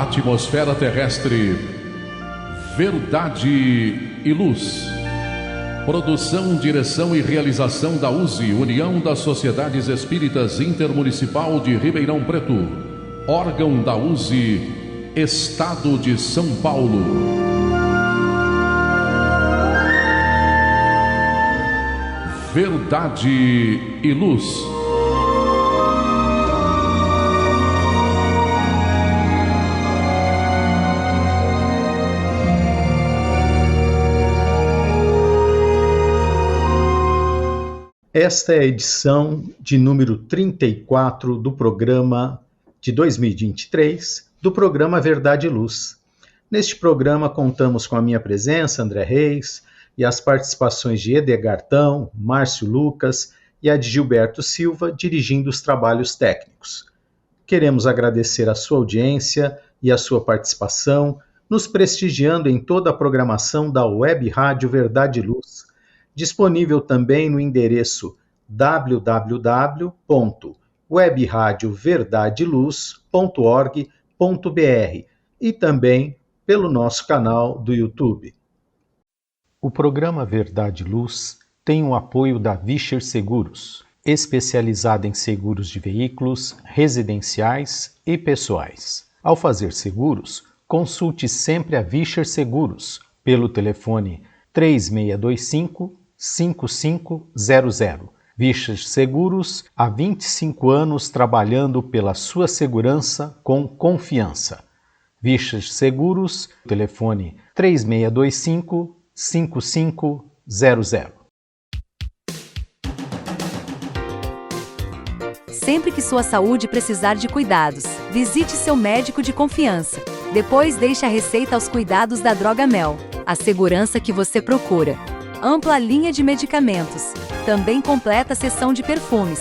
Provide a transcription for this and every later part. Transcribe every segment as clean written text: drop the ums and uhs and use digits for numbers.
Atmosfera terrestre, verdade e luz. Produção, direção e realização da USE, União das Sociedades Espíritas Intermunicipal de Ribeirão Preto. Órgão da USE, Estado de São Paulo. Verdade e luz. Esta é a edição de número 34 do programa de 2023, do programa Verdade e Luz. Neste programa contamos com a minha presença, André Reis, e as participações de Edgartão, Márcio Lucas e a de Gilberto Silva, dirigindo os trabalhos técnicos. Queremos agradecer a sua audiência e a sua participação, nos prestigiando em toda a programação da Web Rádio Verdade e Luz, disponível também no endereço www.webradioverdadeluz.org.br e também pelo nosso canal do YouTube. O programa Verdade e Luz tem o apoio da Vischer Seguros, especializada em seguros de veículos, residenciais e pessoais. Ao fazer seguros, consulte sempre a Vischer Seguros pelo telefone 3625-5500. Vischer Seguros, há 25 anos trabalhando pela sua segurança com confiança. Vischer Seguros, telefone 3625-5500. Sempre que sua saúde precisar de cuidados, visite seu médico de confiança. Depois deixe a receita aos cuidados da Drogamel, a segurança que você procura. Ampla linha de medicamentos. Também completa seção de perfumes.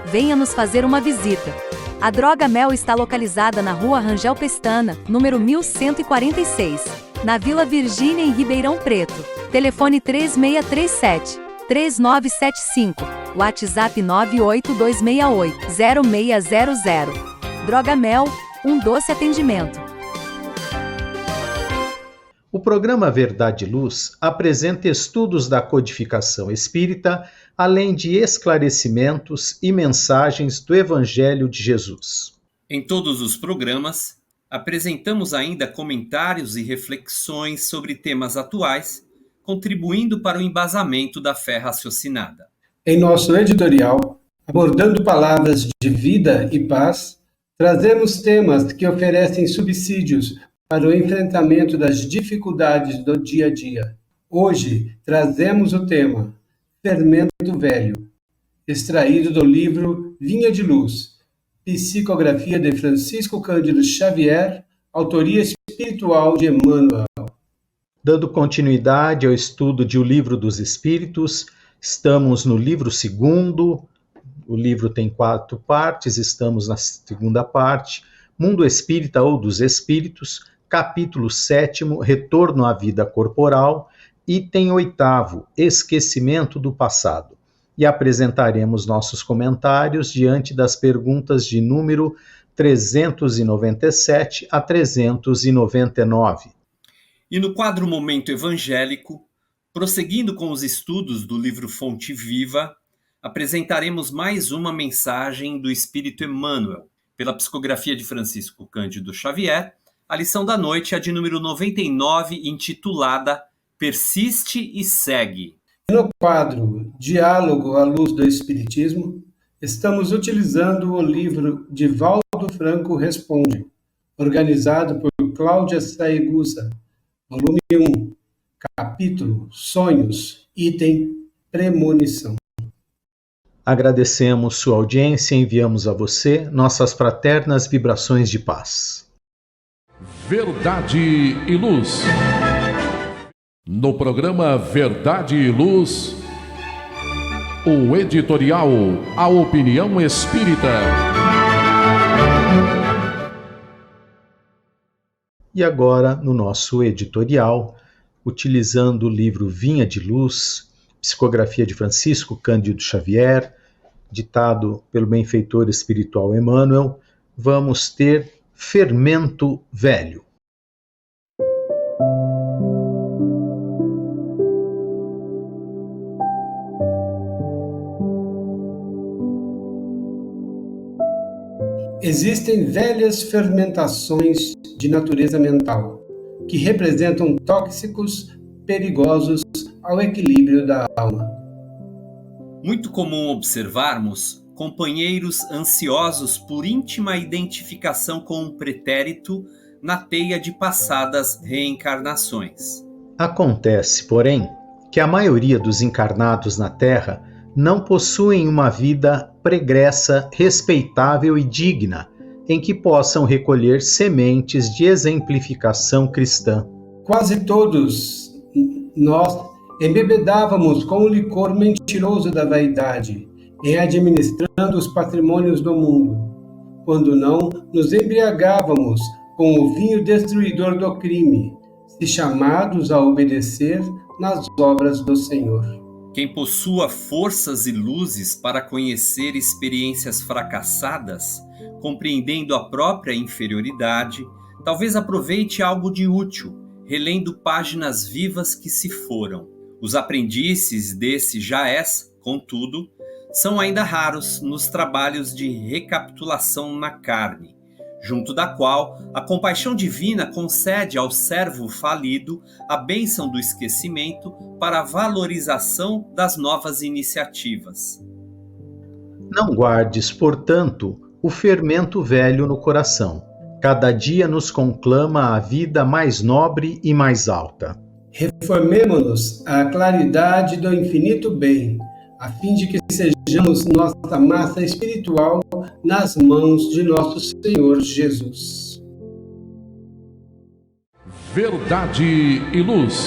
Venha nos fazer uma visita. A Drogamel está localizada na Rua Rangel Pestana, número 1146, na Vila Virgínia, em Ribeirão Preto. Telefone 3637-3975. WhatsApp 98268-0600. Drogamel, um doce atendimento. O programa Verdade e Luz apresenta estudos da codificação espírita, além de esclarecimentos e mensagens do Evangelho de Jesus. Em todos os programas, apresentamos ainda comentários e reflexões sobre temas atuais, contribuindo para o embasamento da fé raciocinada. Em nosso editorial, abordando palavras de vida e paz, trazemos temas que oferecem subsídios para o enfrentamento das dificuldades do dia a dia. Hoje, trazemos o tema Fermento Velho, extraído do livro Vinha de Luz, psicografia de Francisco Cândido Xavier, autoria espiritual de Emmanuel. Dando continuidade ao estudo de O Livro dos Espíritos, estamos no livro 2º, o livro tem 4 partes, estamos na segunda parte, Mundo Espírita ou dos Espíritos, capítulo 7º, Retorno à Vida Corporal, item 8º, Esquecimento do Passado. E apresentaremos nossos comentários diante das perguntas de número 397 a 399. E no quadro Momento Evangélico, prosseguindo com os estudos do livro Fonte Viva, apresentaremos mais uma mensagem do Espírito Emmanuel, pela psicografia de Francisco Cândido Xavier. A lição da noite é a de número 99, intitulada Persiste e Segue. No quadro Diálogo à Luz do Espiritismo, estamos utilizando o livro Divaldo Franco Responde, organizado por Cláudia Saegusa, volume 1, capítulo Sonhos, item Premonição. Agradecemos sua audiência e enviamos a você nossas fraternas vibrações de paz. Verdade e Luz. No programa Verdade e Luz, o editorial A Opinião Espírita. E agora, no nosso editorial, utilizando o livro Vinha de Luz, psicografia de Francisco Cândido Xavier, ditado pelo benfeitor espiritual Emmanuel, vamos ter Fermento Velho. Existem velhas fermentações de natureza mental, que representam tóxicos perigosos ao equilíbrio da alma. Muito comum observarmos companheiros ansiosos por íntima identificação com um pretérito na teia de passadas reencarnações. Acontece, porém, que a maioria dos encarnados na Terra não possuem uma vida pregressa, respeitável e digna, em que possam recolher sementes de exemplificação cristã. Quase todos nós embebedávamos com o licor mentiroso da vaidade, em administrando os patrimônios do mundo, quando não nos embriagávamos com o vinho destruidor do crime, se chamados a obedecer nas obras do Senhor. Quem possua forças e luzes para conhecer experiências fracassadas, compreendendo a própria inferioridade, talvez aproveite algo de útil, relendo páginas vivas que se foram. Os aprendizes desse jaez, contudo, são ainda raros nos trabalhos de recapitulação na carne, junto da qual a compaixão divina concede ao servo falido a bênção do esquecimento para a valorização das novas iniciativas. Não guardes, portanto, o fermento velho no coração. Cada dia nos conclama a vida mais nobre e mais alta. Reformemo-nos à claridade do infinito bem, a fim de que sejamos nossa massa espiritual nas mãos de nosso Senhor Jesus. Verdade e Luz.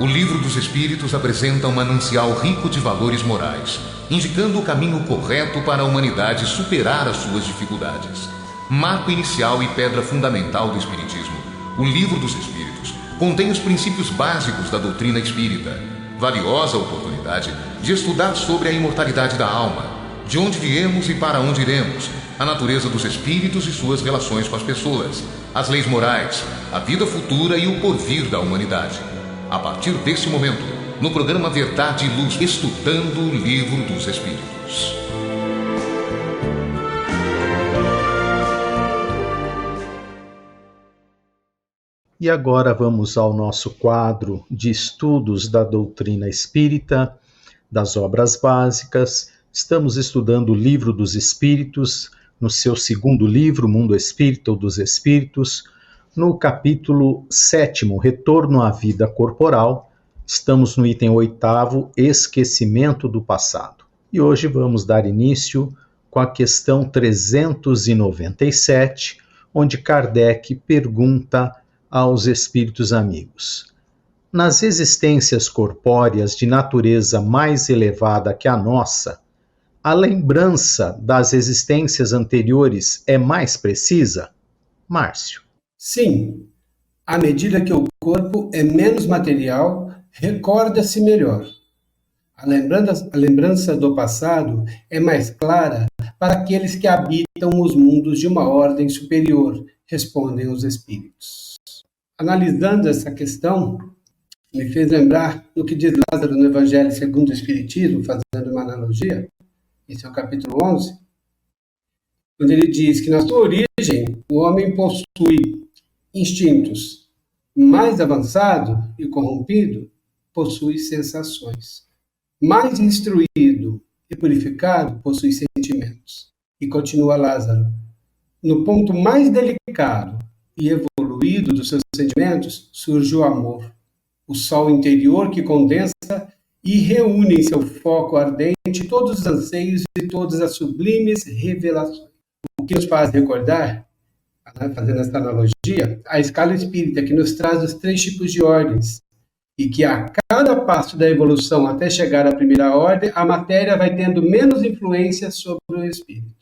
O Livro dos Espíritos apresenta um manancial rico de valores morais, indicando o caminho correto para a humanidade superar as suas dificuldades. Marco inicial e pedra fundamental do Espiritismo, o Livro dos Espíritos contém os princípios básicos da doutrina espírita, valiosa oportunidade de estudar sobre a imortalidade da alma, de onde viemos e para onde iremos, a natureza dos espíritos e suas relações com as pessoas, as leis morais, a vida futura e o porvir da humanidade. A partir desse momento, no programa Verdade e Luz, estudando o Livro dos Espíritos. E agora vamos ao nosso quadro de estudos da doutrina espírita, das obras básicas. Estamos estudando o Livro dos Espíritos, no seu segundo livro, Mundo Espírita ou dos Espíritos, no capítulo 7º, Retorno à Vida Corporal. Estamos no item 8º, Esquecimento do Passado. E hoje vamos dar início com a questão 397, onde Kardec pergunta aos espíritos amigos: nas existências corpóreas de natureza mais elevada que a nossa, a lembrança das existências anteriores é mais precisa? Márcio. Sim, à medida que o corpo é menos material, recorda-se melhor. A lembrança do passado é mais clara para aqueles que habitam os mundos de uma ordem superior, respondem os espíritos. Analisando essa questão, me fez lembrar do que diz Lázaro no Evangelho segundo o Espiritismo, fazendo uma analogia, esse é o capítulo 11, onde ele diz que na sua origem o homem possui instintos. Mais avançado e corrompido, possui sensações. Mais instruído e purificado, possui sentimentos. E continua Lázaro: no ponto mais delicado e evoluído dos seus sentimentos, surge o amor, o sol interior que condensa e reúne em seu foco ardente todos os anseios e todas as sublimes revelações. O que nos faz recordar, fazendo essa analogia, a escala espírita que nos traz os 3 tipos de ordens, e que a cada passo da evolução até chegar à primeira ordem, a matéria vai tendo menos influência sobre o espírito.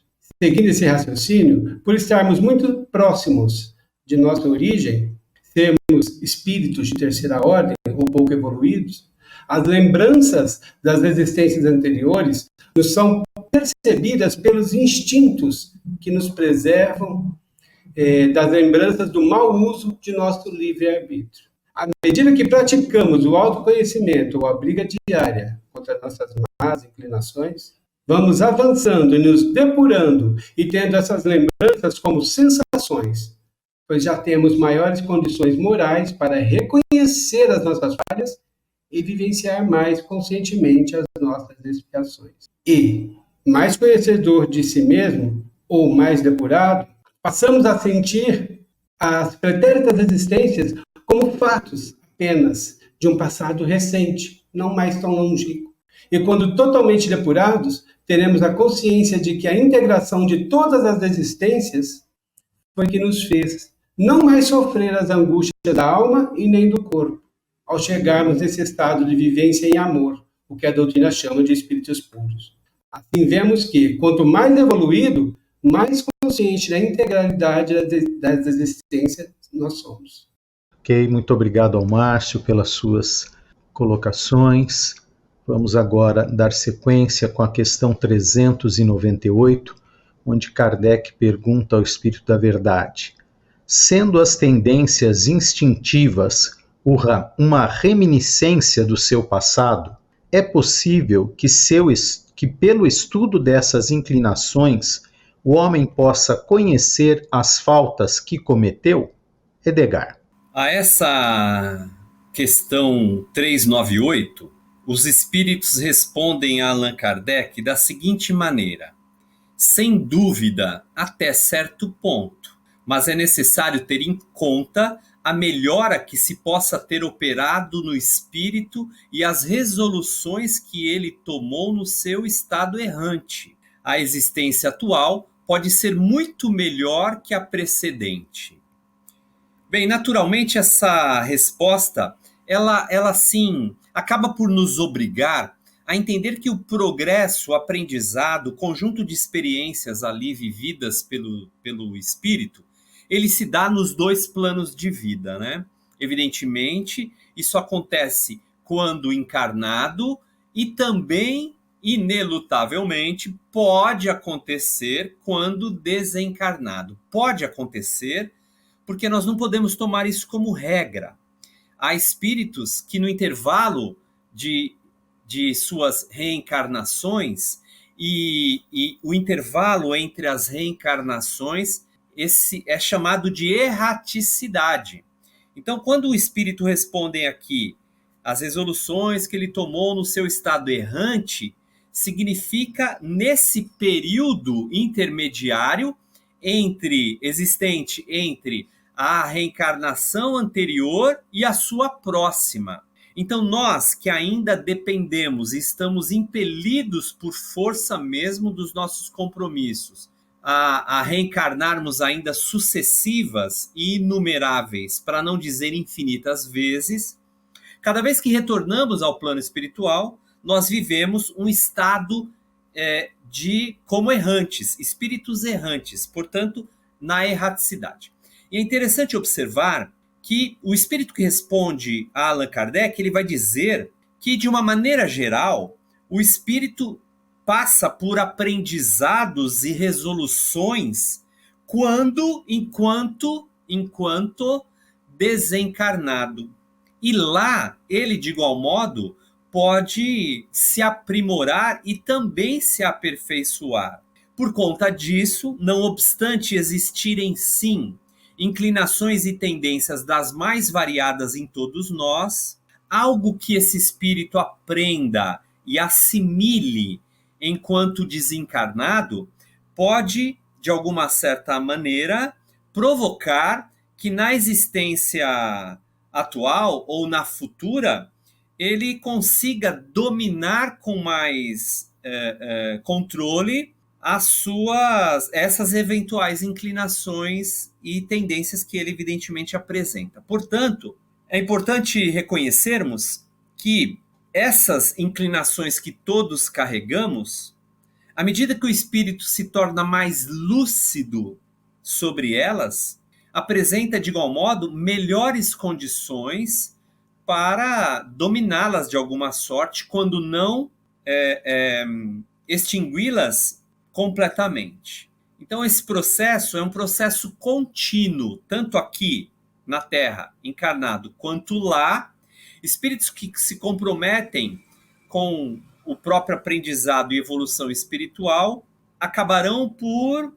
Seguindo esse raciocínio, por estarmos muito próximos de nossa origem, sermos espíritos de terceira ordem ou pouco evoluídos, As lembranças das existências anteriores nos são percebidas pelos instintos que nos preservam das lembranças do mau uso de nosso livre-arbítrio. À medida que praticamos o autoconhecimento ou a briga diária contra nossas más inclinações, vamos avançando e nos depurando e tendo essas lembranças como sensações, pois já temos maiores condições morais para reconhecer as nossas falhas e vivenciar mais conscientemente as nossas expiações. E, mais conhecedor de si mesmo, ou mais depurado, passamos a sentir as pretéritas existências como fatos apenas de um passado recente, não mais tão longínquo. E quando totalmente depurados, teremos a consciência de que a integração de todas as existências foi que nos fez não mais sofrer as angústias da alma e nem do corpo, ao chegarmos nesse estado de vivência em amor, o que a doutrina chama de espíritos puros. Assim vemos que, quanto mais evoluído, mais consciente da integralidade das existências nós somos. Ok, muito obrigado ao Márcio pelas suas colocações. Vamos agora dar sequência com a questão 398, onde Kardec pergunta ao Espírito da Verdade: sendo as tendências instintivas uma reminiscência do seu passado, é possível que pelo estudo dessas inclinações o homem possa conhecer as faltas que cometeu? Edgar. A essa questão 398, os espíritos respondem a Allan Kardec da seguinte maneira: sem dúvida, até certo ponto, mas é necessário ter em conta a melhora que se possa ter operado no espírito e as resoluções que ele tomou no seu estado errante. A existência atual pode ser muito melhor que a precedente. Bem, naturalmente essa resposta, ela sim, acaba por nos obrigar a entender que o progresso, o aprendizado, o conjunto de experiências ali vividas pelo espírito, ele se dá nos dois planos de vida, né? Evidentemente, isso acontece quando encarnado e também, inelutavelmente, pode acontecer quando desencarnado. Pode acontecer, porque nós não podemos tomar isso como regra. Há espíritos que no intervalo de suas reencarnações e o intervalo entre as reencarnações, esse é chamado de erraticidade. Então, quando o espírito responde aqui as resoluções que ele tomou no seu estado errante, significa nesse período intermediário existente entre a reencarnação anterior e a sua próxima. Então, nós que ainda dependemos e estamos impelidos por força mesmo dos nossos compromissos a reencarnarmos ainda sucessivas e inumeráveis, para não dizer infinitas vezes, cada vez que retornamos ao plano espiritual, nós vivemos um estado como errantes, espíritos errantes, portanto, na erraticidade. E é interessante observar que o espírito que responde a Allan Kardec, ele vai dizer que, de uma maneira geral, o espírito passa por aprendizados e resoluções enquanto desencarnado. E lá, ele, de igual modo, pode se aprimorar e também se aperfeiçoar. Por conta disso, não obstante existirem, sim, inclinações e tendências das mais variadas em todos nós, algo que esse espírito aprenda e assimile enquanto desencarnado pode, de alguma certa maneira, provocar que na existência atual ou na futura ele consiga dominar com mais controle essas eventuais inclinações e tendências que ele evidentemente apresenta. Portanto, é importante reconhecermos que essas inclinações que todos carregamos, à medida que o espírito se torna mais lúcido sobre elas, apresenta de igual modo melhores condições para dominá-las de alguma sorte, quando não extingui-las completamente. Então, esse processo é um processo contínuo, tanto aqui na Terra, encarnado, quanto lá. Espíritos que se comprometem com o próprio aprendizado e evolução espiritual acabarão por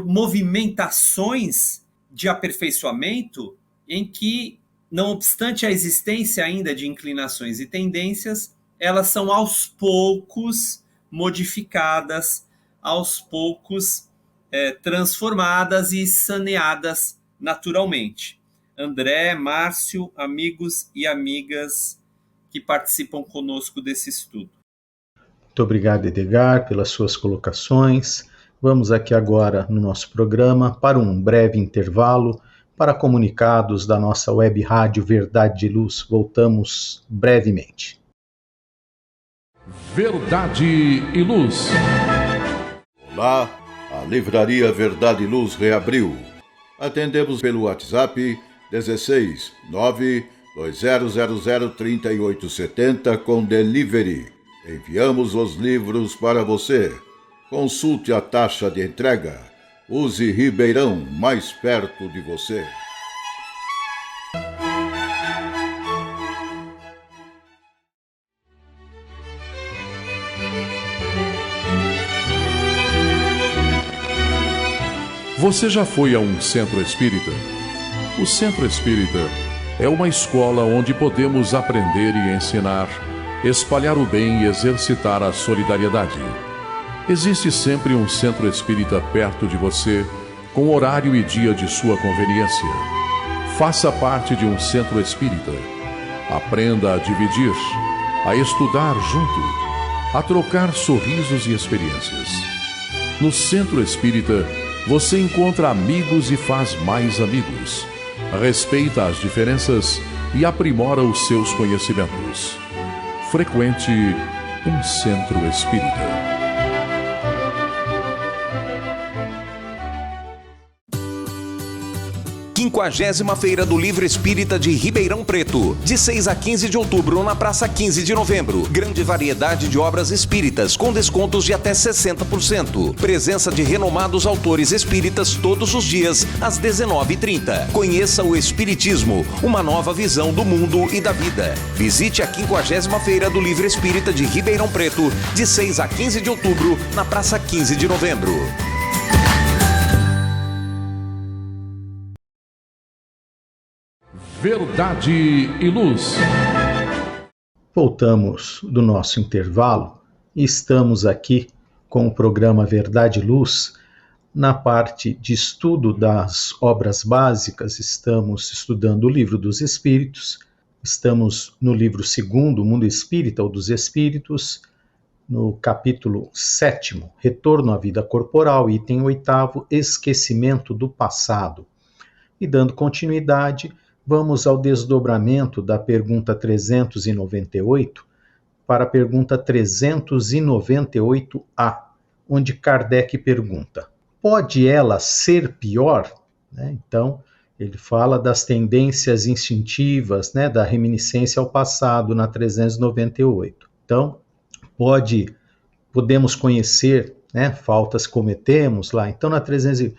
movimentações de aperfeiçoamento em que, não obstante a existência ainda de inclinações e tendências, elas são aos poucos modificadas, aos poucos transformadas e saneadas naturalmente. André, Márcio, amigos e amigas que participam conosco desse estudo. Muito obrigado, Edgar, pelas suas colocações. Vamos aqui agora no nosso programa para um breve intervalo para comunicados da nossa web rádio Verdade e Luz. Voltamos brevemente. Verdade e Luz. Olá, a Livraria Verdade e Luz reabriu. Atendemos pelo WhatsApp 16 92000 3870 com delivery. Enviamos os livros para você. Consulte a taxa de entrega. Use Ribeirão, mais perto de você. Você já foi a um centro espírita? O centro espírita é uma escola onde podemos aprender e ensinar, espalhar o bem e exercitar a solidariedade. Existe sempre um centro espírita perto de você, com horário e dia de sua conveniência. Faça parte de um centro espírita. Aprenda a dividir, a estudar junto, a trocar sorrisos e experiências. No centro espírita, você encontra amigos e faz mais amigos. Respeita as diferenças e aprimora os seus conhecimentos. Frequente um centro espírita. Quinquagésima Feira do Livro Espírita de Ribeirão Preto, de 6 a 15 de outubro na Praça 15 de Novembro. Grande variedade de obras espíritas com descontos de até 60%. Presença de renomados autores espíritas todos os dias às 19h30. Conheça o Espiritismo, uma nova visão do mundo e da vida. Visite a 50ª Feira do Livro Espírita de Ribeirão Preto, de 6 a 15 de outubro na Praça 15 de Novembro. Verdade e Luz. Voltamos do nosso intervalo e estamos aqui com o programa Verdade e Luz. Na parte de estudo das obras básicas, estamos estudando o Livro dos Espíritos, estamos no livro 2º, O Mundo Espírita ou dos Espíritos, no capítulo 7º, Retorno à Vida Corporal, item 8º, Esquecimento do Passado. E dando continuidade, vamos ao desdobramento da pergunta 398 para a pergunta 398A, onde Kardec pergunta: pode ela ser pior? Então, ele fala das tendências instintivas, da reminiscência ao passado, na 398. Então, podemos conhecer, faltas que cometemos lá. Então, na 300,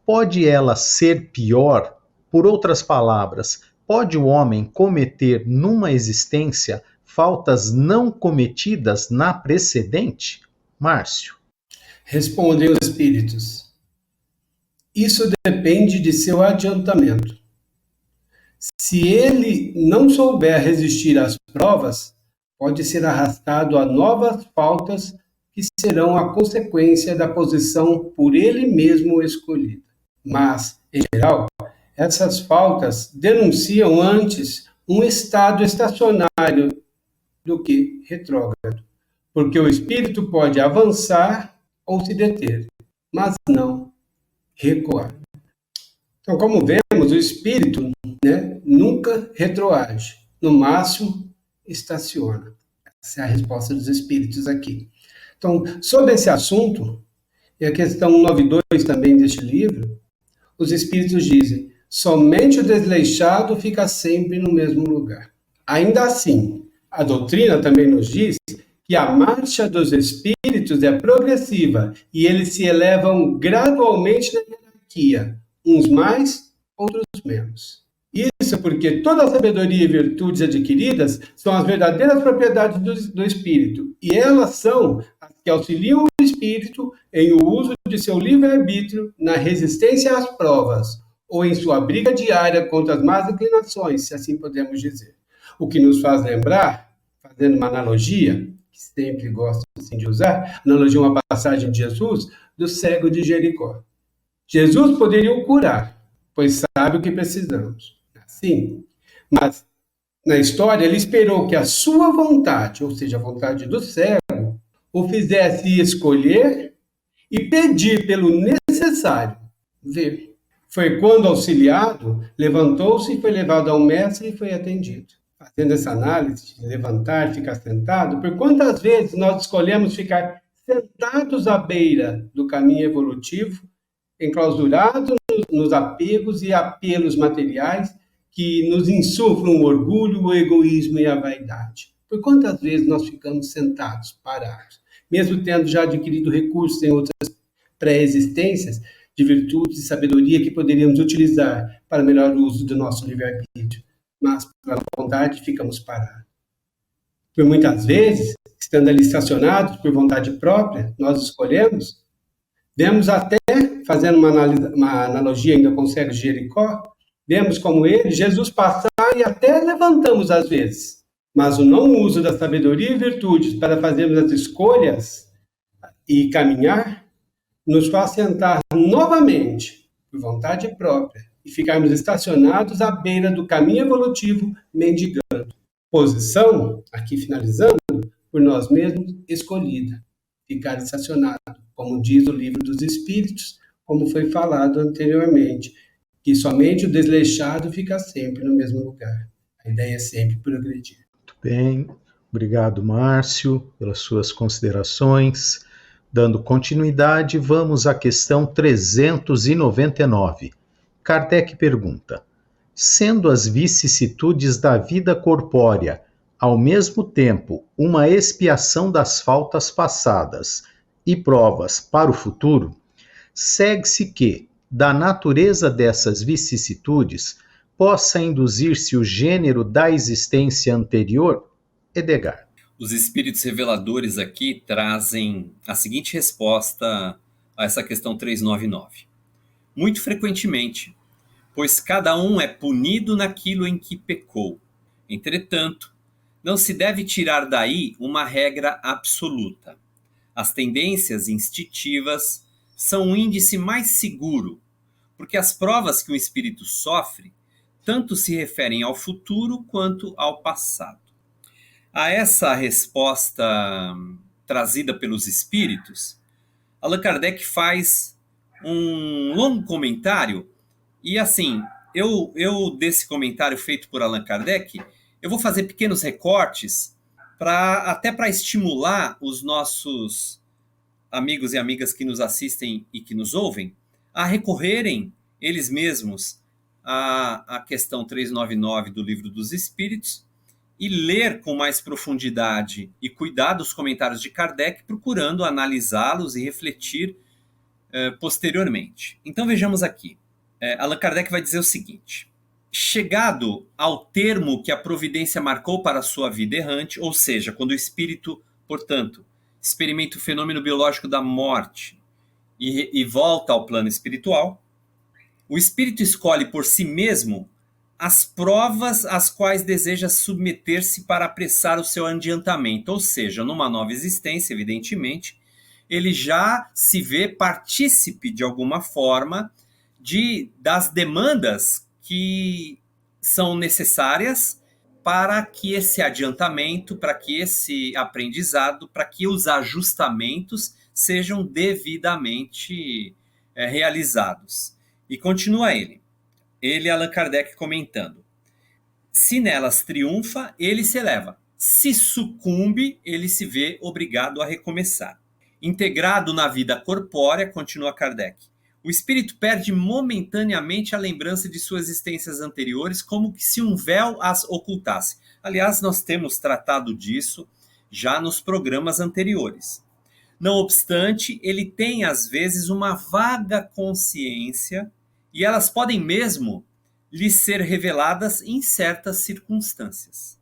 pode ela ser pior? Por outras palavras, pode o homem cometer numa existência faltas não cometidas na precedente? Márcio. Respondem os espíritos: isso depende de seu adiantamento. Se ele não souber resistir às provas, pode ser arrastado a novas faltas que serão a consequência da posição por ele mesmo escolhida. Mas, em geral, essas faltas denunciam antes um estado estacionário do que retrógrado, porque o espírito pode avançar ou se deter, mas não recuar. Então, como vemos, o espírito nunca retroage, no máximo estaciona. Essa é a resposta dos espíritos aqui. Então, sobre esse assunto, e a questão 92 também deste livro, os espíritos dizem: Somente o desleixado fica sempre no mesmo lugar. Ainda assim, a doutrina também nos diz que a marcha dos espíritos é progressiva e eles se elevam gradualmente na hierarquia, uns mais, outros menos. Isso porque toda a sabedoria e virtudes adquiridas são as verdadeiras propriedades do espírito, e elas são as que auxiliam o espírito em o uso de seu livre-arbítrio na resistência às provas, ou em sua briga diária contra as más inclinações, se assim podemos dizer. O que nos faz lembrar, fazendo uma analogia, que sempre gosto assim de usar, analogia uma passagem de Jesus, do cego de Jericó. Jesus poderia o curar, pois sabe o que precisamos. Sim, mas na história ele esperou que a sua vontade, ou seja, a vontade do cego, o fizesse escolher e pedir pelo necessário ver. Foi quando, auxiliado, levantou-se e foi levado ao mestre e foi atendido. Fazendo essa análise de levantar e ficar sentado, por quantas vezes nós escolhemos ficar sentados à beira do caminho evolutivo, enclausurados nos apegos e apelos materiais que nos insuflam o orgulho, o egoísmo e a vaidade. Por quantas vezes nós ficamos sentados, parados, mesmo tendo já adquirido recursos em outras pré-existências de virtudes e sabedoria que poderíamos utilizar para melhor uso do nosso livre-arbítrio, mas pela vontade ficamos parados. Por muitas vezes, estando ali estacionados por vontade própria, nós escolhemos, vemos até, fazendo uma analogia ainda com o cego de Jericó, vemos como ele, Jesus passar e até levantamos às vezes, mas o não uso da sabedoria e virtudes para fazermos as escolhas e caminhar, nos faz sentar novamente, por vontade própria, e ficarmos estacionados à beira do caminho evolutivo, mendigando. Posição, aqui finalizando, por nós mesmos escolhida, ficar estacionado, como diz o Livro dos Espíritos, como foi falado anteriormente, que somente o desleixado fica sempre no mesmo lugar. A ideia é sempre progredir. Muito bem, obrigado, Márcio, pelas suas considerações. Dando continuidade, vamos à questão 399. Kardec pergunta: sendo as vicissitudes da vida corpórea, ao mesmo tempo, uma expiação das faltas passadas e provas para o futuro, segue-se que, da natureza dessas vicissitudes, possa induzir-se o gênero da existência anterior? Edgar. Os espíritos reveladores aqui trazem a seguinte resposta a essa questão 399. Muito frequentemente, pois cada um é punido naquilo em que pecou. Entretanto, não se deve tirar daí uma regra absoluta. As tendências instintivas são um índice mais seguro, porque as provas que o espírito sofre tanto se referem ao futuro quanto ao passado. A essa resposta trazida pelos espíritos, Allan Kardec faz um longo comentário, e assim, eu desse comentário feito por Allan Kardec, eu vou fazer pequenos recortes até para estimular os nossos amigos e amigas que nos assistem e que nos ouvem a recorrerem eles mesmos à questão 399 do Livro dos Espíritos e ler com mais profundidade e cuidado os comentários de Kardec, procurando analisá-los e refletir posteriormente. Então vejamos aqui. Allan Kardec vai dizer o seguinte: chegado ao termo que a providência marcou para a sua vida errante, ou seja, quando o espírito, portanto, experimenta o fenômeno biológico da morte e volta ao plano espiritual, o espírito escolhe por si mesmo as provas às quais deseja submeter-se para apressar o seu adiantamento, ou seja, numa nova existência, evidentemente, ele já se vê partícipe de alguma forma das demandas que são necessárias para que esse adiantamento, para que esse aprendizado, para que os ajustamentos sejam devidamente realizados. E continua ele, Allan Kardec, comentando: se nelas triunfa, ele se eleva. Se sucumbe, ele se vê obrigado a recomeçar. Integrado na vida corpórea, continua Kardec, O espírito perde momentaneamente a lembrança de suas existências anteriores, como se um véu as ocultasse. Aliás, nós temos tratado disso já nos programas anteriores. Não obstante, ele tem às vezes uma vaga consciência e elas podem mesmo lhe ser reveladas em certas circunstâncias.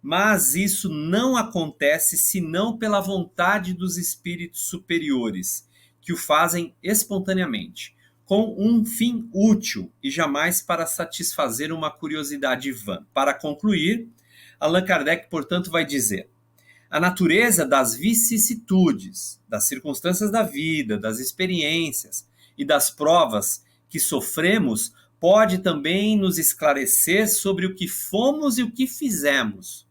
Mas isso não acontece senão pela vontade dos espíritos superiores, que o fazem espontaneamente, com um fim útil e jamais para satisfazer uma curiosidade vã. Para concluir, Allan Kardec, portanto, vai dizer: a natureza das vicissitudes, das circunstâncias da vida, das experiências e das provas que sofremos pode também nos esclarecer sobre o que fomos e o que fizemos.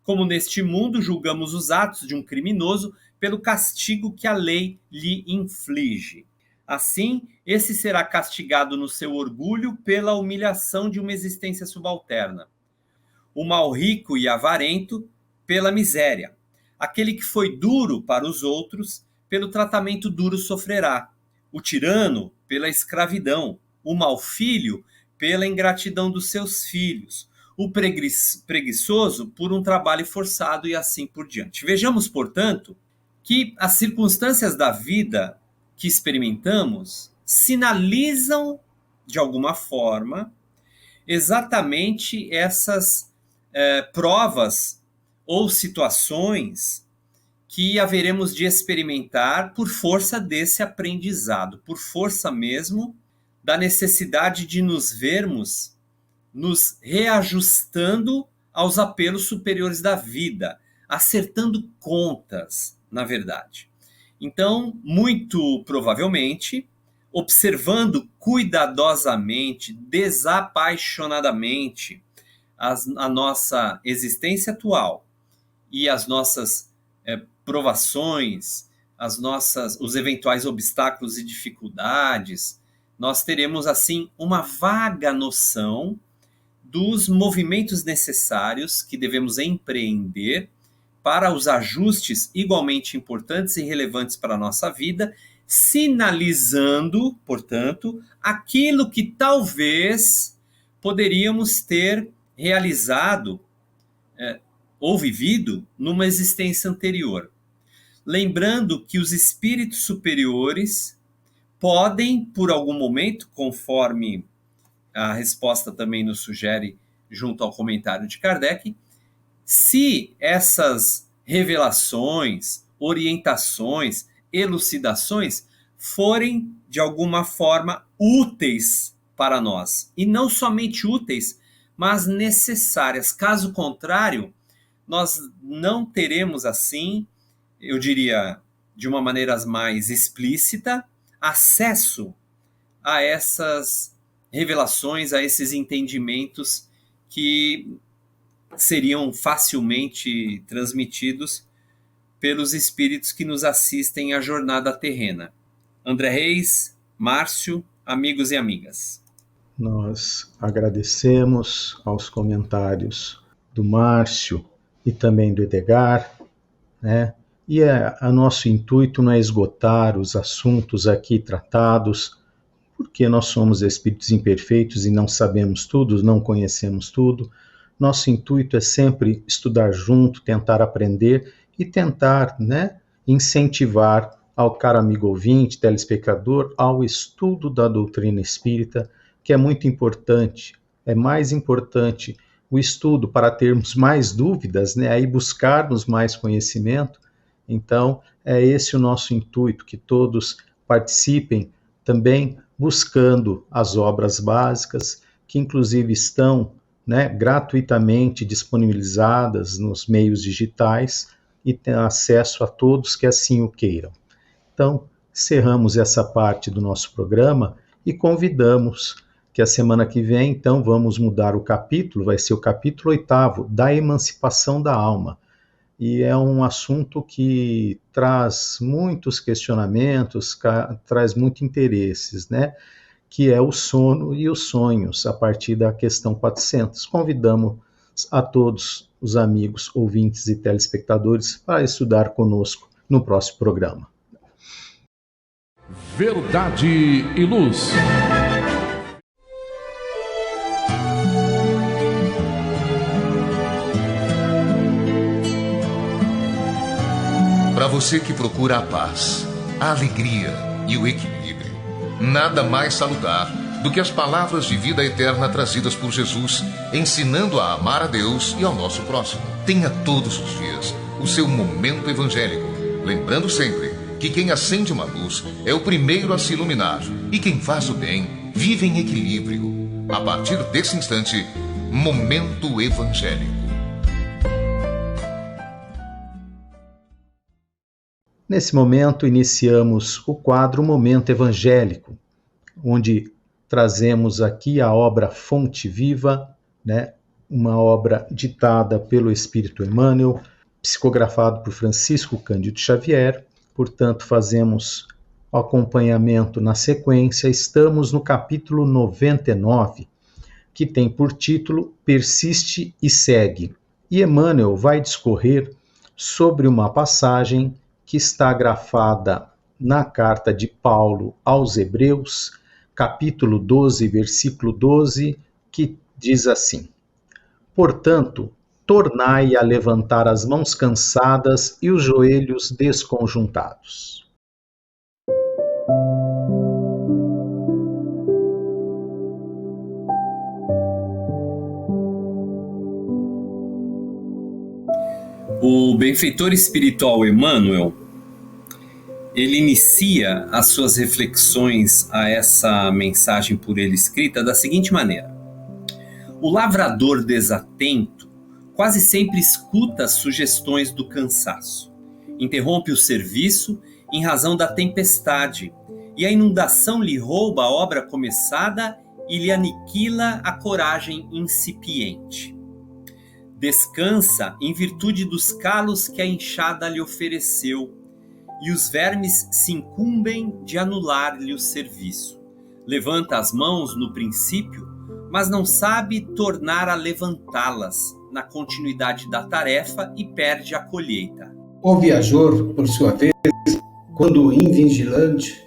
Como neste mundo julgamos os atos de um criminoso pelo castigo que a lei lhe inflige. Assim, esse será castigado no seu orgulho pela humilhação de uma existência subalterna. O mal rico e avarento pela miséria. Aquele que foi duro para os outros, pelo tratamento duro sofrerá. O tirano, pela escravidão. O mau filho, pela ingratidão dos seus filhos. O preguiçoso, por um trabalho forçado e assim por diante. Vejamos, portanto, que as circunstâncias da vida que experimentamos sinalizam, de alguma forma, exatamente essas provas ou situações que haveremos de experimentar por força desse aprendizado, por força mesmo da necessidade de nos vermos nos reajustando aos apelos superiores da vida, acertando contas, na verdade. Então, muito provavelmente, observando cuidadosamente, desapaixonadamente a nossa existência atual e as nossas provações, os eventuais obstáculos e dificuldades, nós teremos, assim, uma vaga noção dos movimentos necessários que devemos empreender para os ajustes igualmente importantes e relevantes para a nossa vida, sinalizando, portanto, aquilo que talvez poderíamos ter realizado ou vivido numa existência anterior. Lembrando que os espíritos superiores podem, por algum momento, conforme a resposta também nos sugere junto ao comentário de Kardec, se essas revelações, orientações, elucidações forem, de alguma forma, úteis para nós. E não somente úteis, mas necessárias. Caso contrário, nós não teremos, assim, eu diria, de uma maneira mais explícita, acesso a essas revelações, a esses entendimentos que seriam facilmente transmitidos pelos espíritos que nos assistem à jornada terrena. André Reis, Márcio, amigos e amigas. Nós agradecemos aos comentários do Márcio e também do Edgar, né? E nosso intuito não é esgotar os assuntos aqui tratados, porque nós somos espíritos imperfeitos e não sabemos tudo, não conhecemos tudo. Nosso intuito é sempre estudar junto, tentar aprender e tentar, né, incentivar ao caro amigo ouvinte, telespectador, ao estudo da doutrina espírita, que é muito importante. É mais importante o estudo para termos mais dúvidas, né, aí buscarmos mais conhecimento. Então, é esse o nosso intuito, que todos participem também buscando as obras básicas, que inclusive estão, né, gratuitamente disponibilizadas nos meios digitais e têm acesso a todos que assim o queiram. Então, encerramos essa parte do nosso programa e convidamos que a semana que vem, então, vamos mudar o capítulo, vai ser o capítulo 8º, da emancipação da alma. E é um assunto que traz muitos questionamentos, traz muitos interesses, né? Que é o sono e os sonhos, a partir da questão 400. Convidamos a todos os amigos, ouvintes e telespectadores para estudar conosco no próximo programa. Verdade e Luz. Para você que procura a paz, a alegria e o equilíbrio, nada mais salutar do que as palavras de vida eterna trazidas por Jesus, ensinando a amar a Deus e ao nosso próximo. Tenha todos os dias o seu momento evangélico, lembrando sempre que quem acende uma luz é o primeiro a se iluminar e quem faz o bem vive em equilíbrio. A partir desse instante, Momento Evangélico. Nesse momento, iniciamos o quadro Momento Evangélico, onde trazemos aqui a obra Fonte Viva, né? Uma obra ditada pelo Espírito Emmanuel, psicografado por Francisco Cândido Xavier. Portanto, fazemos o acompanhamento na sequência. Estamos no capítulo 99, que tem por título Persiste e Segue. E Emmanuel vai discorrer sobre uma passagem que está grafada na carta de Paulo aos Hebreus, capítulo 12, versículo 12, que diz assim: Portanto, tornai a levantar as mãos cansadas e os joelhos desconjuntados. O benfeitor espiritual Emmanuel, ele inicia as suas reflexões a essa mensagem por ele escrita da seguinte maneira: o lavrador desatento quase sempre escuta as sugestões do cansaço, interrompe o serviço em razão da tempestade, e a inundação lhe rouba a obra começada e lhe aniquila a coragem incipiente. Descansa em virtude dos calos que a enxada lhe ofereceu, e os vermes se incumbem de anular-lhe o serviço. Levanta as mãos no princípio, mas não sabe tornar a levantá-las na continuidade da tarefa e perde a colheita. O viajor, por sua vez, quando invigilante,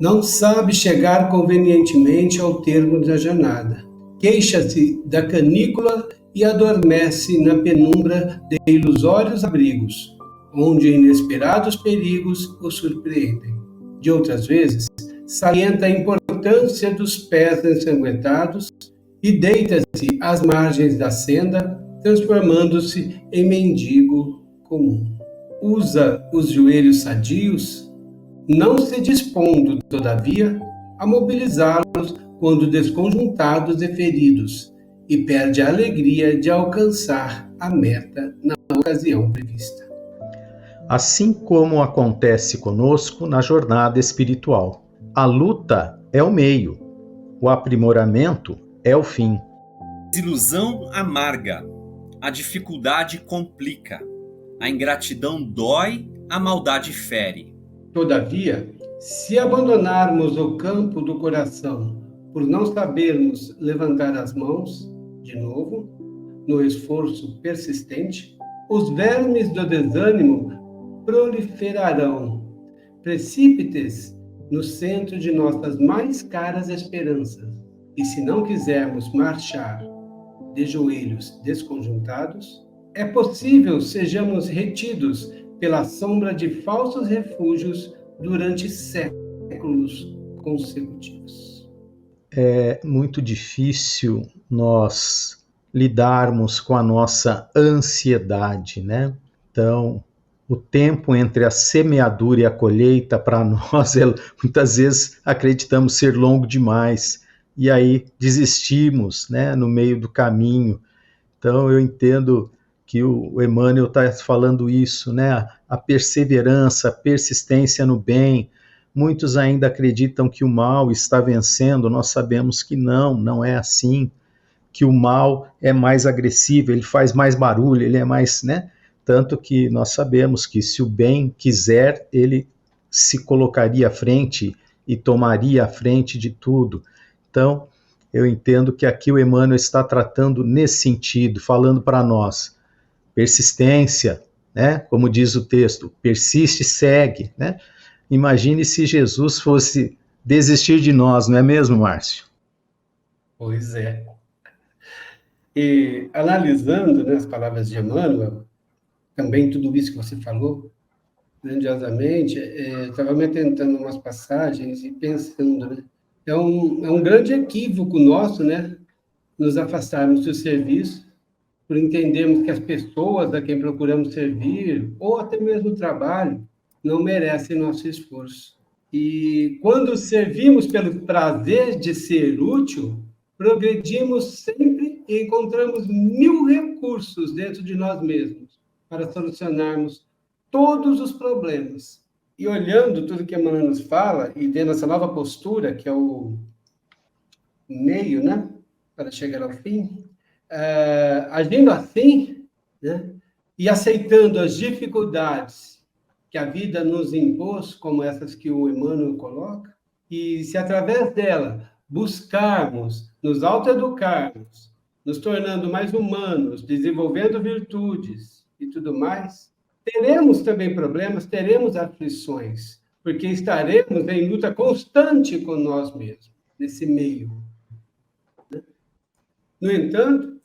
não sabe chegar convenientemente ao termo da jornada. Queixa-se da canícula e adormece na penumbra de ilusórios abrigos, onde inesperados perigos o surpreendem. De outras vezes, salienta a importância dos pés ensanguentados e deita-se às margens da senda, transformando-se em mendigo comum. Usa os joelhos sadios, não se dispondo, todavia, a mobilizá-los quando desconjuntados e feridos, e perde a alegria de alcançar a meta na ocasião prevista. Assim como acontece conosco na jornada espiritual. A luta é o meio, o aprimoramento é o fim. Desilusão amarga, a dificuldade complica, a ingratidão dói, a maldade fere. Todavia, se abandonarmos o campo do coração por não sabermos levantar as mãos, de novo, no esforço persistente, os vermes do desânimo proliferarão, precípites no centro de nossas mais caras esperanças. E se não quisermos marchar de joelhos desconjuntados, é possível sejamos retidos pela sombra de falsos refúgios durante séculos consecutivos. É muito difícil nós lidarmos com a nossa ansiedade, né? Então, o tempo entre a semeadura e a colheita, para nós, muitas vezes acreditamos ser longo demais, e aí desistimos, né, no meio do caminho. Então, eu entendo que o Emmanuel está falando isso, né? A perseverança, a persistência no bem. Muitos ainda acreditam que o mal está vencendo, nós sabemos que não é assim, que o mal é mais agressivo, ele faz mais barulho, ele é mais, né? Tanto que nós sabemos que se o bem quiser, ele se colocaria à frente e tomaria a frente de tudo. Então, eu entendo que aqui o Emmanuel está tratando nesse sentido, falando para nós, persistência, né? Como diz o texto, persiste e segue, né? Imagine se Jesus fosse desistir de nós, não é mesmo, Márcio? Pois é. E analisando, né, as palavras de Emmanuel, também tudo isso que você falou, grandiosamente, estava me atentando a umas passagens e pensando, né? É um grande equívoco nosso, né? Nos afastarmos do serviço, por entendermos que as pessoas a quem procuramos servir, ou até mesmo o trabalho, não merecem nosso esforço. E quando servimos pelo prazer de ser útil, progredimos sempre e encontramos 1000 recursos dentro de nós mesmos para solucionarmos todos os problemas. E olhando tudo que a Emmanuel nos fala, e vendo essa nova postura, que é o meio, né, para chegar ao fim, agindo assim, né, e aceitando as dificuldades que a vida nos impôs, como essas que o Emmanuel coloca, e se através dela buscarmos nos autoeducarmos, nos tornando mais humanos, desenvolvendo virtudes e tudo mais, teremos também problemas, teremos aflições, porque estaremos em luta constante com nós mesmos, nesse meio. No entanto,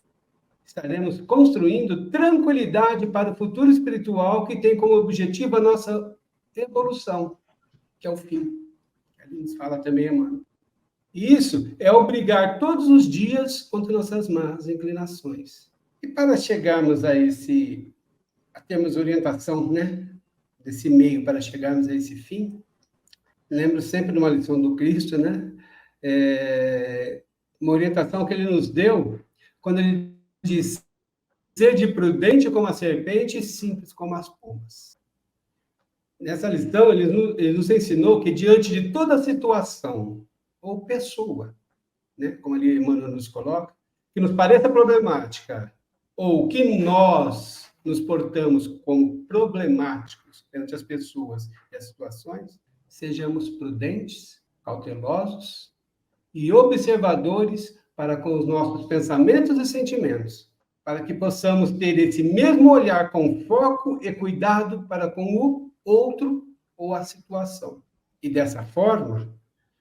estaremos construindo tranquilidade para o futuro espiritual que tem como objetivo a nossa evolução, que é o fim. Ele nos fala também, Emmanuel. E isso é obrigar todos os dias contra nossas más inclinações. E para chegarmos a termos orientação, né, desse meio para chegarmos a esse fim, lembro sempre de uma lição do Cristo, né, uma orientação que ele nos deu quando ele diz: sede prudente como a serpente e simples como as pombas. Nessa lição, ele nos ensinou que diante de toda situação ou pessoa, né, como ali Emmanuel nos coloca, que nos pareça problemática, ou que nós nos portamos como problemáticos perante as pessoas e as situações, sejamos prudentes, cautelosos e observadores para com os nossos pensamentos e sentimentos, para que possamos ter esse mesmo olhar com foco e cuidado para com o outro ou a situação. E dessa forma,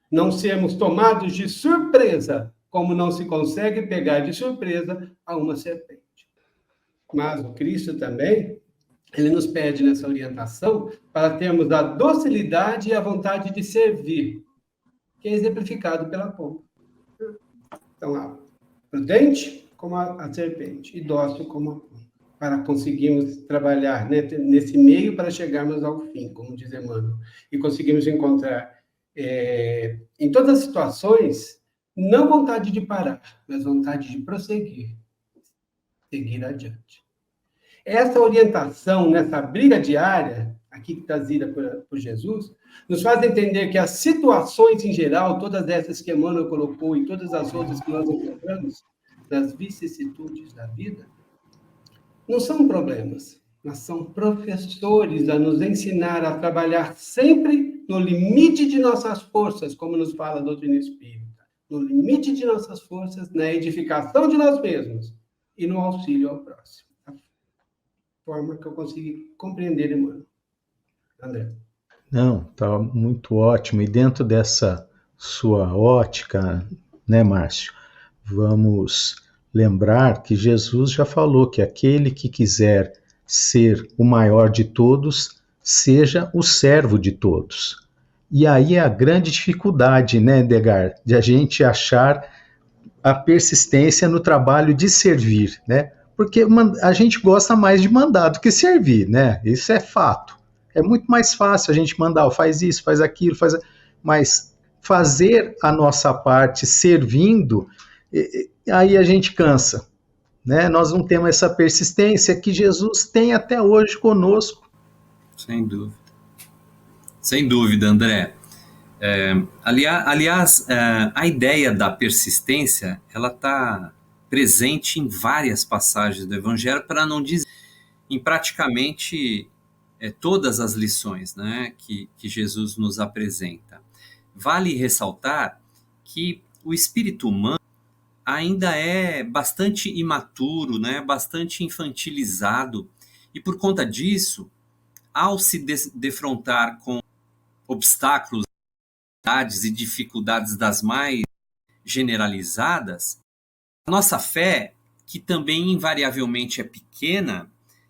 não sermos tomados de surpresa, como não se consegue pegar de surpresa a uma serpente. Mas o Cristo também, ele nos pede nessa orientação para termos a docilidade e a vontade de servir, que é exemplificado pela pomba. Então, prudente como a serpente e dócil como a pomba, para conseguirmos trabalhar, né, nesse meio para chegarmos ao fim, como diz Emmanuel, e conseguirmos encontrar em todas as situações, não vontade de parar, mas vontade de prosseguir, seguir adiante. Essa orientação, nessa briga diária, aqui trazida por Jesus, nos faz entender que as situações em geral, todas essas que Emmanuel colocou e todas as outras que nós encontramos, das vicissitudes da vida, não são problemas, mas são professores a nos ensinar a trabalhar sempre no limite de nossas forças, como nos fala a doutrina espírita, no limite de nossas forças, na edificação de nós mesmos e no auxílio ao próximo. A forma que eu consegui compreender, Emmanuel. André. Não, tá muito ótimo. E dentro dessa sua ótica, né, Márcio, vamos lembrar que Jesus já falou que aquele que quiser ser o maior de todos, seja o servo de todos. E aí é a grande dificuldade, né, Edgar, de a gente achar a persistência no trabalho de servir, né? Porque a gente gosta mais de mandar do que servir, né? Isso é fato. É muito mais fácil a gente mandar, faz isso, faz aquilo, mas fazer a nossa parte servindo, aí a gente cansa, né? Nós não temos essa persistência que Jesus tem até hoje conosco. Sem dúvida. Sem dúvida, André. Aliás, a ideia da persistência, ela está presente em várias passagens do Evangelho, para não dizer em praticamente todas as lições, né, que Jesus nos apresenta. Vale ressaltar que o espírito humano ainda é bastante imaturo, né, bastante infantilizado, e por conta disso, ao se defrontar com obstáculos e dificuldades das mais generalizadas, a nossa fé, que também invariavelmente é pequena,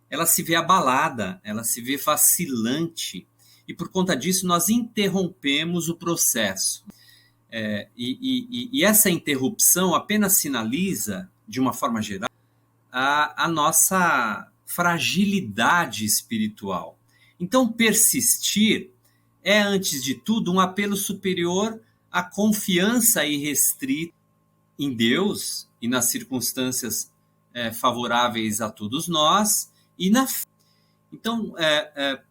ela se vê abalada, ela se vê vacilante, e por conta disso nós interrompemos o processo. E essa interrupção apenas sinaliza, de uma forma geral, a nossa fragilidade espiritual. Então, persistir é, antes de tudo, um apelo superior à confiança irrestrita em Deus e nas circunstâncias favoráveis a todos nós e na fé. Então,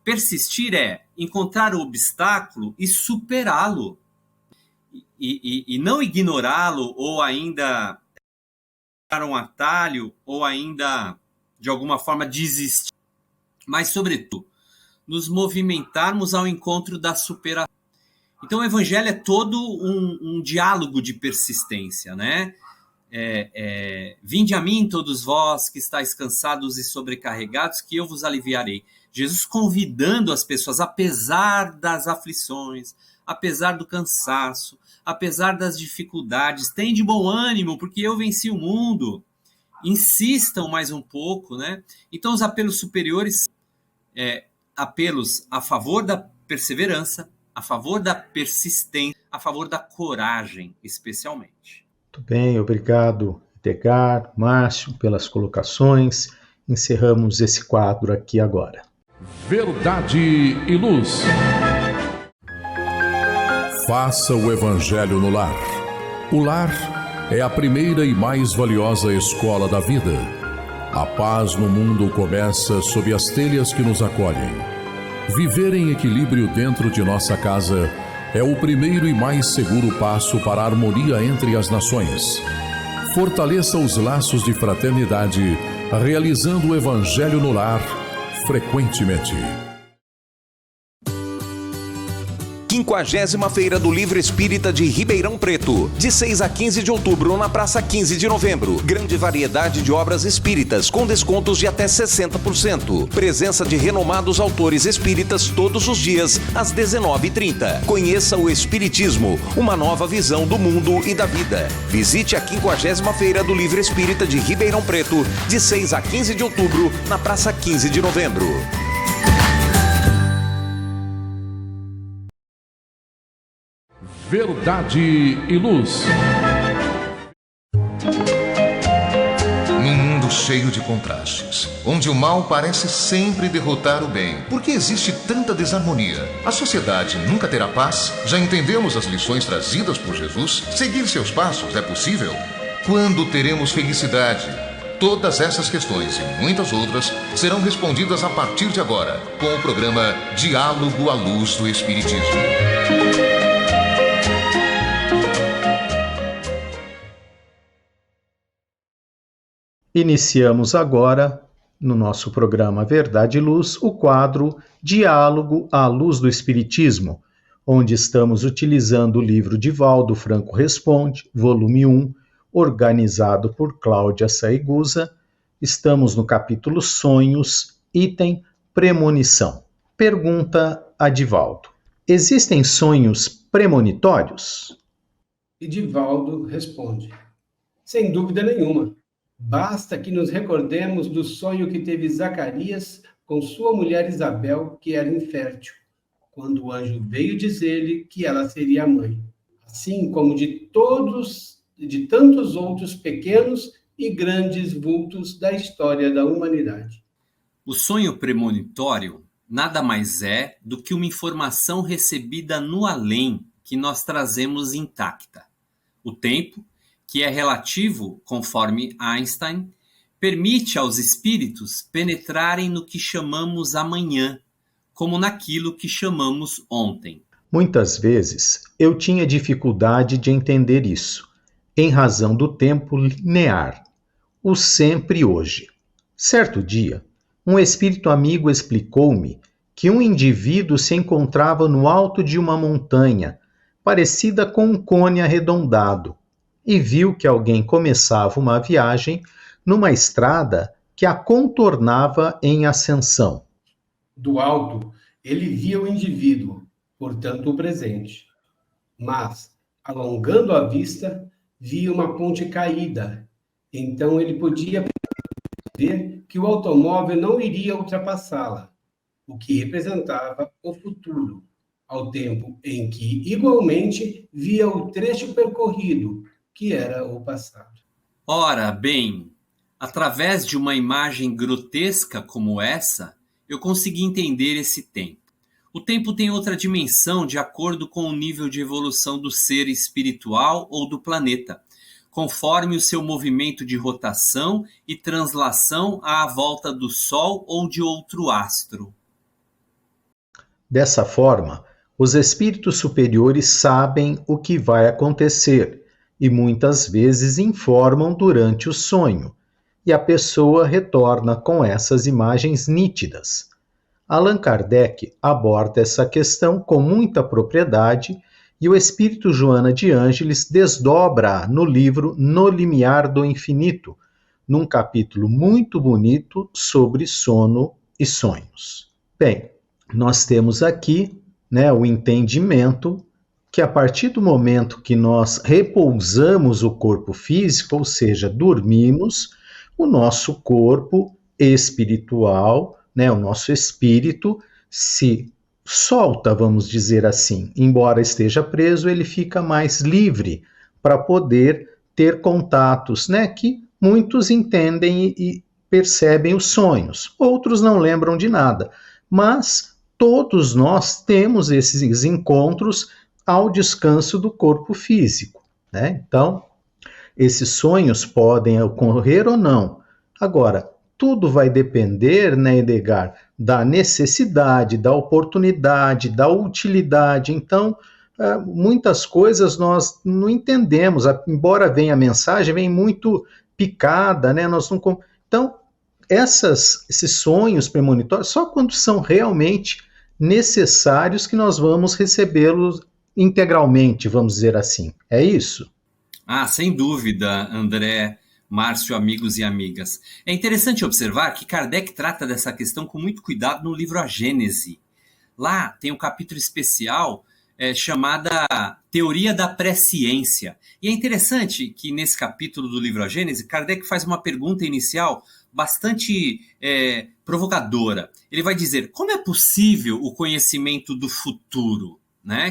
persistir é encontrar o obstáculo e superá-lo, e não ignorá-lo ou ainda dar um atalho ou ainda, de alguma forma, desistir, mas, sobretudo, nos movimentarmos ao encontro da superação. Então, o Evangelho é todo um diálogo de persistência, né? Vinde a mim, todos vós que estáis cansados e sobrecarregados, que eu vos aliviarei. Jesus convidando as pessoas, apesar das aflições, apesar do cansaço, apesar das dificuldades, tem de bom ânimo, porque eu venci o mundo. Insistam mais um pouco, né? Então, os apelos superiores, apelos a favor da perseverança, a favor da persistência, a favor da coragem, especialmente. Muito bem, obrigado, Edgar, Márcio, pelas colocações. Encerramos esse quadro aqui agora. Verdade e Luz. Faça o Evangelho no lar. O lar é a primeira e mais valiosa escola da vida. A paz no mundo começa sob as telhas que nos acolhem. Viver em equilíbrio dentro de nossa casa é o primeiro e mais seguro passo para a harmonia entre as nações. Fortaleça os laços de fraternidade, realizando o Evangelho no lar frequentemente. 50ª Feira do Livro Espírita de Ribeirão Preto, de 6 a 15 de outubro, na Praça 15 de Novembro. Grande variedade de obras espíritas, com descontos de até 60%. Presença de renomados autores espíritas todos os dias, às 19h30. Conheça o Espiritismo, uma nova visão do mundo e da vida. Visite a 50ª Feira do Livro Espírita de Ribeirão Preto, de 6 a 15 de outubro, na Praça 15 de Novembro. Verdade e Luz. Num mundo cheio de contrastes, onde o mal parece sempre derrotar o bem, por que existe tanta desarmonia? A sociedade nunca terá paz? Já entendemos as lições trazidas por Jesus? Seguir seus passos é possível? Quando teremos felicidade? Todas essas questões e muitas outras serão respondidas a partir de agora, com o programa Diálogo à Luz do Espiritismo. Iniciamos agora, no nosso programa Verdade e Luz, o quadro Diálogo à Luz do Espiritismo, onde estamos utilizando o livro Divaldo Franco Responde, volume 1, organizado por Cláudia Saigusa. Estamos no capítulo Sonhos, item Premonição. Pergunta a Divaldo: existem sonhos premonitórios? E Divaldo responde: sem dúvida nenhuma. Basta que nos recordemos do sonho que teve Zacarias com sua mulher Isabel, que era infértil, quando o anjo veio dizer-lhe que ela seria mãe, assim como de tantos outros pequenos e grandes vultos da história da humanidade. O sonho premonitório nada mais é do que uma informação recebida no além que nós trazemos intacta. O tempo, que é relativo, conforme Einstein, permite aos espíritos penetrarem no que chamamos amanhã, como naquilo que chamamos ontem. Muitas vezes eu tinha dificuldade de entender isso, em razão do tempo linear, o sempre hoje. Certo dia, um espírito amigo explicou-me que um indivíduo se encontrava no alto de uma montanha, parecida com um cone arredondado, e viu que alguém começava uma viagem numa estrada que a contornava em ascensão. Do alto, ele via o indivíduo, portanto o presente. Mas, alongando a vista, via uma ponte caída. Então ele podia ver que o automóvel não iria ultrapassá-la, o que representava o futuro, ao tempo em que, igualmente, via o trecho percorrido, que era o passado. Ora bem, através de uma imagem grotesca como essa, eu consegui entender esse tempo. O tempo tem outra dimensão de acordo com o nível de evolução do ser espiritual ou do planeta, conforme o seu movimento de rotação e translação à volta do Sol ou de outro astro. Dessa forma, os espíritos superiores sabem o que vai acontecer e muitas vezes informam durante o sonho, e a pessoa retorna com essas imagens nítidas. Allan Kardec aborda essa questão com muita propriedade e o espírito Joana de Ângeles desdobra no livro No Limiar do Infinito, num capítulo muito bonito sobre sono e sonhos. Bem, nós temos aqui, o entendimento que a partir do momento que nós repousamos o corpo físico, ou seja, dormimos, o nosso corpo espiritual, o nosso espírito se solta, vamos dizer assim. Embora esteja preso, ele fica mais livre para poder ter contatos, que muitos entendem e percebem os sonhos. Outros não lembram de nada, mas todos nós temos esses encontros ao descanso do corpo físico, Então, esses sonhos podem ocorrer ou não. Agora, tudo vai depender, Edgar, da necessidade, da oportunidade, da utilidade. Então, muitas coisas nós não entendemos, embora venha a mensagem, vem muito picada, Nós não... Então, esses sonhos premonitórios, só quando são realmente necessários que nós vamos recebê-los integralmente, vamos dizer assim. É isso? Sem dúvida, André, Márcio, amigos e amigas. É interessante observar que Kardec trata dessa questão com muito cuidado no livro A Gênese. Lá tem um capítulo especial chamada Teoria da Presciência. E é interessante que nesse capítulo do livro A Gênese, Kardec faz uma pergunta inicial bastante provocadora. Ele vai dizer, como é possível o conhecimento do futuro?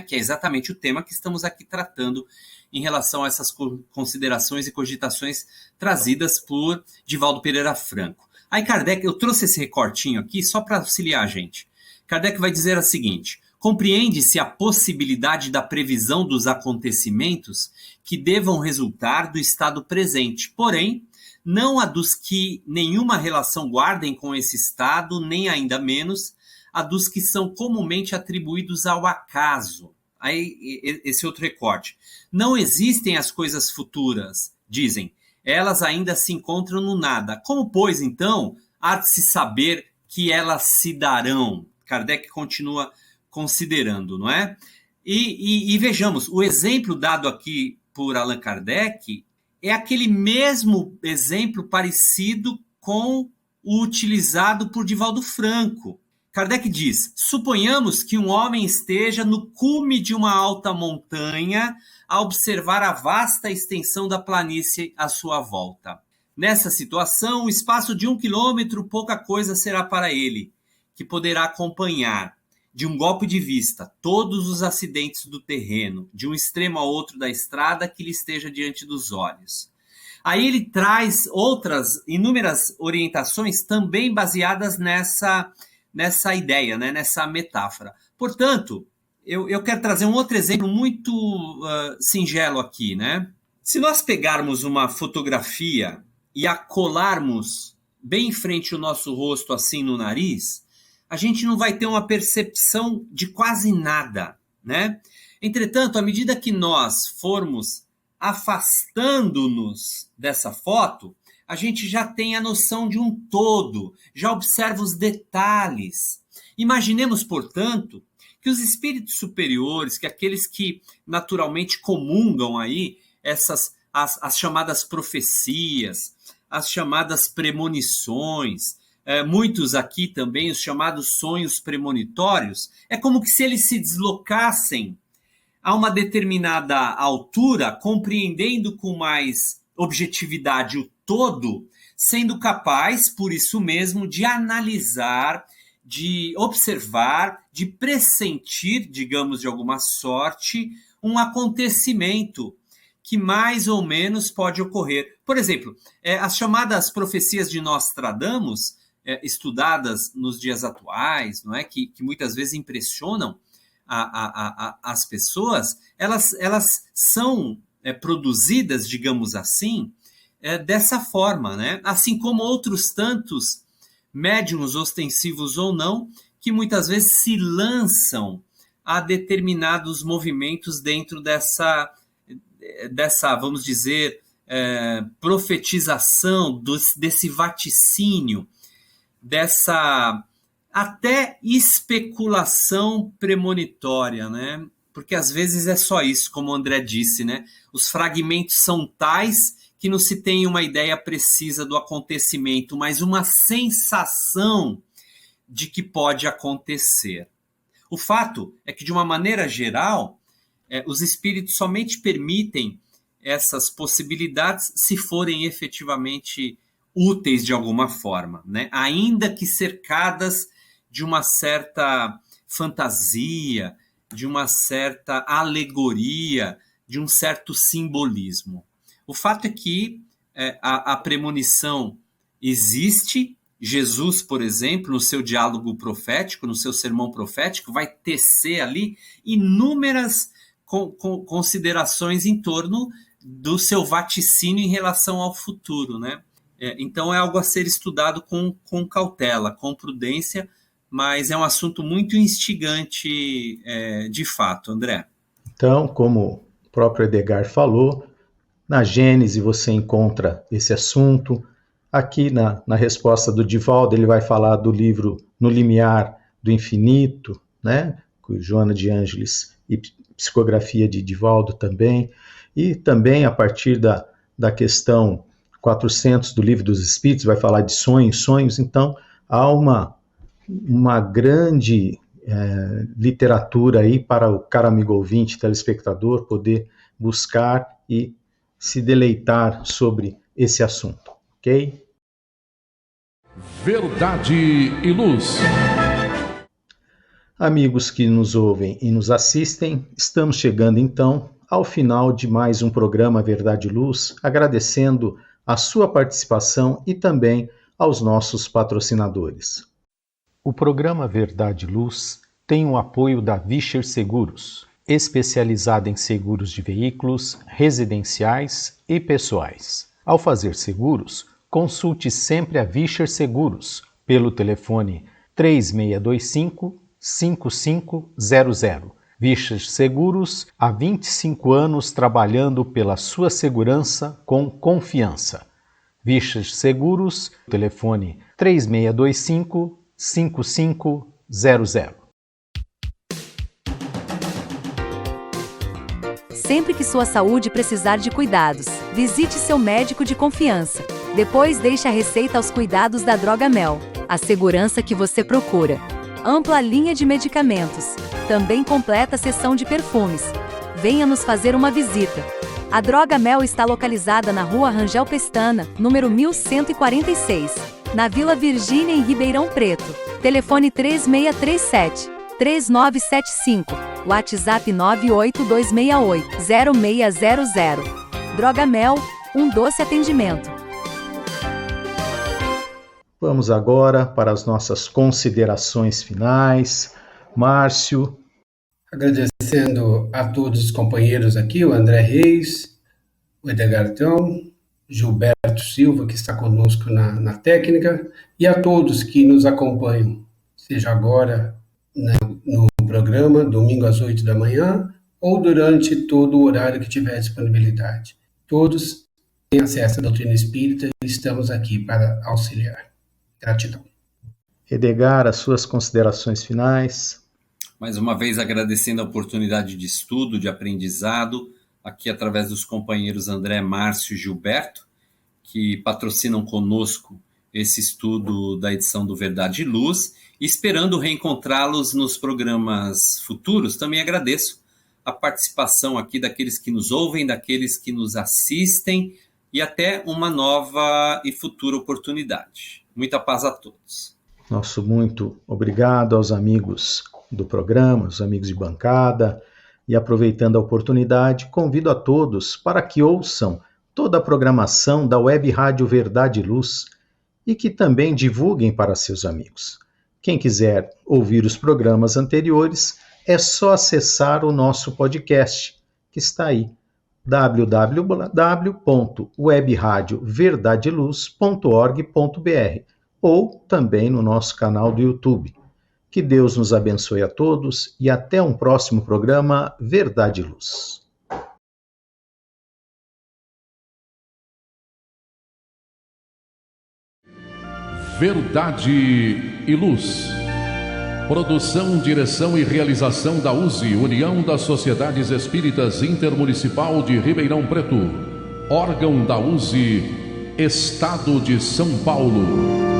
Que é exatamente o tema que estamos aqui tratando em relação a essas considerações e cogitações trazidas por Divaldo Pereira Franco. Aí Kardec, eu trouxe esse recortinho aqui só para auxiliar a gente. Kardec vai dizer o seguinte, compreende-se a possibilidade da previsão dos acontecimentos que devam resultar do estado presente, porém, não a dos que nenhuma relação guardem com esse estado, nem ainda menos a dos que são comumente atribuídos ao acaso. Aí, esse outro recorte. Não existem as coisas futuras, dizem. Elas ainda se encontram no nada. Como, pois, então, há de se saber que elas se darão? Kardec continua considerando, não é? E vejamos, o exemplo dado aqui por Allan Kardec é aquele mesmo exemplo parecido com o utilizado por Divaldo Franco. Kardec diz, suponhamos que um homem esteja no cume de uma alta montanha a observar a vasta extensão da planície à sua volta. Nessa situação, o espaço de 1 quilômetro pouca coisa será para ele, que poderá acompanhar, de um golpe de vista, todos os acidentes do terreno, de um extremo a outro da estrada que lhe esteja diante dos olhos. Aí ele traz outras inúmeras orientações também baseadas nessa ideia, nessa metáfora. Portanto, eu quero trazer um outro exemplo muito singelo aqui. Se nós pegarmos uma fotografia e a colarmos bem em frente ao nosso rosto, assim no nariz, a gente não vai ter uma percepção de quase nada. Entretanto, à medida que nós formos afastando-nos dessa foto, a gente já tem a noção de um todo, já observa os detalhes. Imaginemos, portanto, que os espíritos superiores, que aqueles que naturalmente comungam aí as chamadas profecias, as chamadas premonições, muitos aqui também, os chamados sonhos premonitórios, é como que se eles se deslocassem a uma determinada altura, compreendendo com mais objetividade o todo, sendo capaz, por isso mesmo, de analisar, de observar, de pressentir, digamos de alguma sorte, um acontecimento que mais ou menos pode ocorrer. Por exemplo, as chamadas profecias de Nostradamus, estudadas nos dias atuais, não é? que muitas vezes impressionam as pessoas, elas são produzidas, digamos assim, dessa forma, né? Assim como outros tantos médiuns, ostensivos ou não, que muitas vezes se lançam a determinados movimentos dentro dessa vamos dizer, profetização, desse vaticínio, dessa até especulação premonitória, né? Porque às vezes é só isso, como o André disse, né? Os fragmentos são tais que não se tem uma ideia precisa do acontecimento, mas uma sensação de que pode acontecer. O fato é que, de uma maneira geral, os espíritos somente permitem essas possibilidades se forem efetivamente úteis de alguma forma, né? Ainda que cercadas de uma certa fantasia, de uma certa alegoria, de um certo simbolismo. O fato é que a premonição existe. Jesus, por exemplo, no seu diálogo profético, no seu sermão profético, vai tecer ali inúmeras considerações em torno do seu vaticínio em relação ao futuro, né? Então é algo a ser estudado com cautela, com prudência, mas é um assunto muito instigante de fato, André. Então, como o próprio Edgar falou, na Gênese você encontra esse assunto. Aqui na resposta do Divaldo, ele vai falar do livro No Limiar do Infinito, né? Com Joana de Ângeles e psicografia de Divaldo também. E também, a partir da questão 400 do Livro dos Espíritos, vai falar de sonhos. Então, há uma grande literatura aí para o caro amigo ouvinte, telespectador, poder buscar e se deleitar sobre esse assunto, ok? Verdade e Luz. Amigos que nos ouvem e nos assistem, estamos chegando então ao final de mais um programa Verdade e Luz, agradecendo a sua participação e também aos nossos patrocinadores. O programa Verdade e Luz tem o apoio da Vischer Seguros, especializada em seguros de veículos, residenciais e pessoais. Ao fazer seguros, consulte sempre a Vischer Seguros pelo telefone 3625-5500. Vischer Seguros, há 25 anos trabalhando pela sua segurança com confiança. Vischer Seguros, telefone 3625-5500. Sempre que sua saúde precisar de cuidados, visite seu médico de confiança. Depois deixe a receita aos cuidados da Droga Mel, a segurança que você procura. Ampla linha de medicamentos. Também completa seção de perfumes. Venha nos fazer uma visita. A Droga Mel está localizada na Rua Rangel Pestana, número 1146, na Vila Virgínia, em Ribeirão Preto. Telefone 3637-3975. WhatsApp 98268-0600. Droga Mel, um doce atendimento. Vamos agora para as nossas considerações finais. Márcio. Agradecendo a todos os companheiros aqui, o André Reis, o Edgar Tão, Gilberto Silva, que está conosco na técnica, e a todos que nos acompanham, seja agora no programa, domingo às 8 da manhã, ou durante todo o horário que tiver disponibilidade. Todos têm acesso à doutrina espírita e estamos aqui para auxiliar. Gratidão. Edgar, as suas considerações finais. Mais uma vez agradecendo a oportunidade de estudo, de aprendizado, aqui através dos companheiros André, Márcio e Gilberto, que patrocinam conosco esse estudo da edição do Verdade e Luz, e esperando reencontrá-los nos programas futuros. Também agradeço a participação aqui daqueles que nos ouvem, daqueles que nos assistem, e até uma nova e futura oportunidade. Muita paz a todos. Nosso muito obrigado aos amigos do programa, os amigos de bancada, e aproveitando a oportunidade, convido a todos para que ouçam toda a programação da Web Rádio Verdade e Luz e que também divulguem para seus amigos. Quem quiser ouvir os programas anteriores, é só acessar o nosso podcast, que está aí, www.webradioverdadeluz.org.br, ou também no nosso canal do YouTube. Que Deus nos abençoe a todos e até um próximo programa Verdade e Luz. Verdade e Luz. Produção, direção e realização da USE, União das Sociedades Espíritas Intermunicipal de Ribeirão Preto. Órgão da USE, Estado de São Paulo.